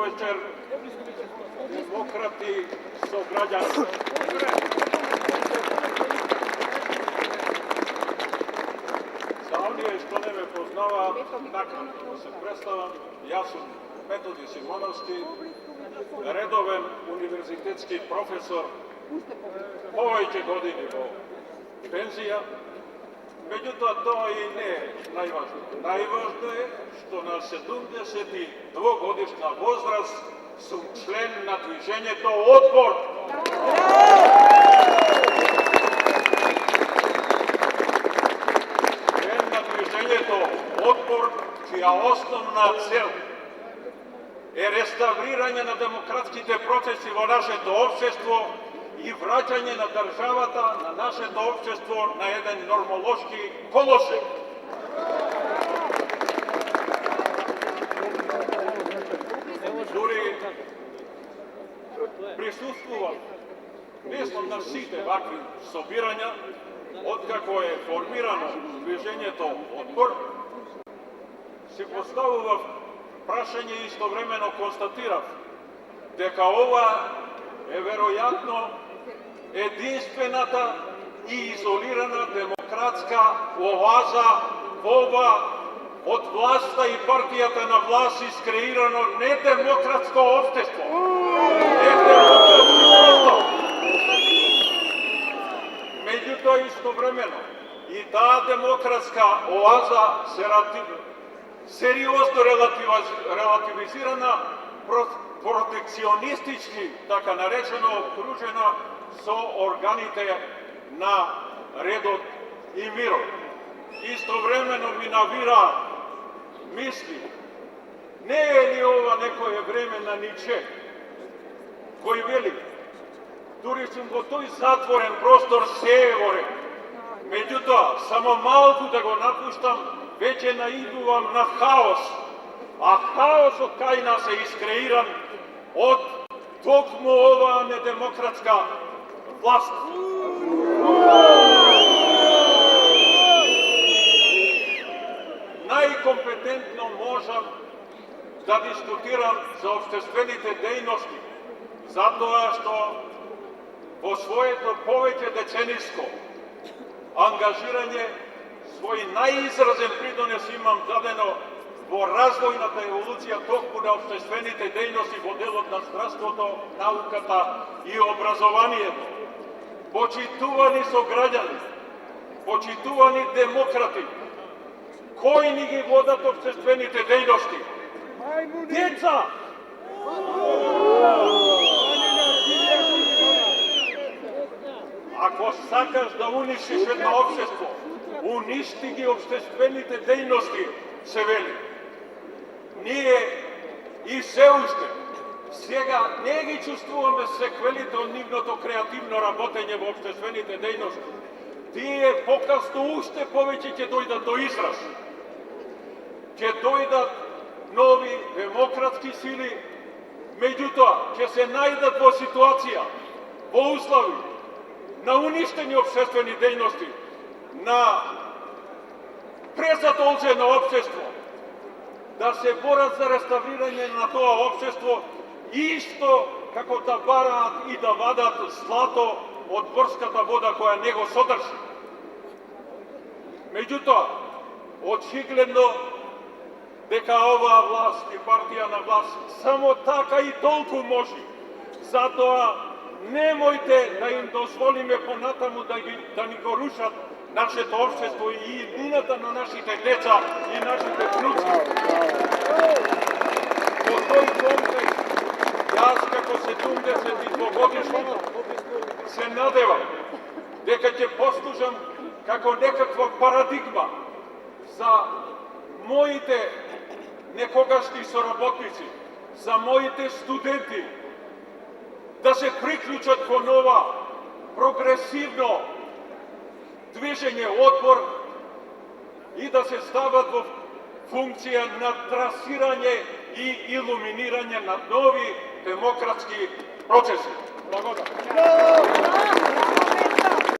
вечер, демократи сограѓани. За оние што не ме познаваат, накратко да се представам, јас сум Методи Симоновски, редовен универзитетски професор, повеќе години во пензија. Меѓутоа, тоа и не е најважно. Најважно е што на 72 годишна возраст сум член на движењето Отпор. Член на движењето Отпор, чија основна цел е реставрирање на демократските процеси во нашето општество и враќање на државата, на нашето општество на еден нормолошки колосек. Дури присуствувам, не сум на сите вакви собирања, откако е формирано движењето Отпор, си поставував прашање и истовремено констатирав дека ова е веројатно единствената и изолирана демократска оаза во ова од власта и партијата на власт искреирано недемократско општество. Меѓутоа истовремено и таа демократска оаза се сериозно релативизирана, протекционистички, така наречено, окружена со органите на редот и мирот. Истовремено ми навира мисли, не е ли ова некое време на Ниче, кој вели, дури сум во тој затворен простор се е во ред. Меѓутоа, само малку да го напуштам, веќе наидувам на хаос, а хаосот кај нас е искреиран од токму оваа недемократска власт. Најкомпетентно можам да дискутирам за општествените дејности, затоа што во своето повеќе децениско ангажирање свој најизразен придонес имам дадено во развојната еволуција токму на општествените дејности во делот на здравството, науката и образованието. Почитувани сограѓани, почитувани демократи, кои ни ги водат општествените дејности? Деца! Ако сакаш да уништиш едно општество, уништи ги општествените дејности, се вели. Ние и се уште сега не ги чувствуваме секвелите од нивното креативно работење во општествените дејности. Тие покасно уште повеќе ќе дојдат до израз. Ќе дојдат нови демократски сили, меѓутоа ќе се најдат во ситуација, во услови на уништени општествени дејности, на презадолжено општество, да се борат за реставрирање на тоа општество, исто како да бараат и да вадат злато од морската вода која не го содржи. Меѓутоа, очигледно дека оваа власт и партија на власт само така и толку може. Затоа немојте да им дозволиме понатаму да ни го рушат нашето општество и иднината на нашите деца и нашите внуци. Во тој контекст, јас како 72-годишен се надевам дека ќе послужам како некаква парадигма за моите некогашни соработници, за моите студенти, да се приклучат кон ова прогресивно движење Отпор и да се стават во функција на трасирање и илуминирање на нови демократски процеси. Благодарам.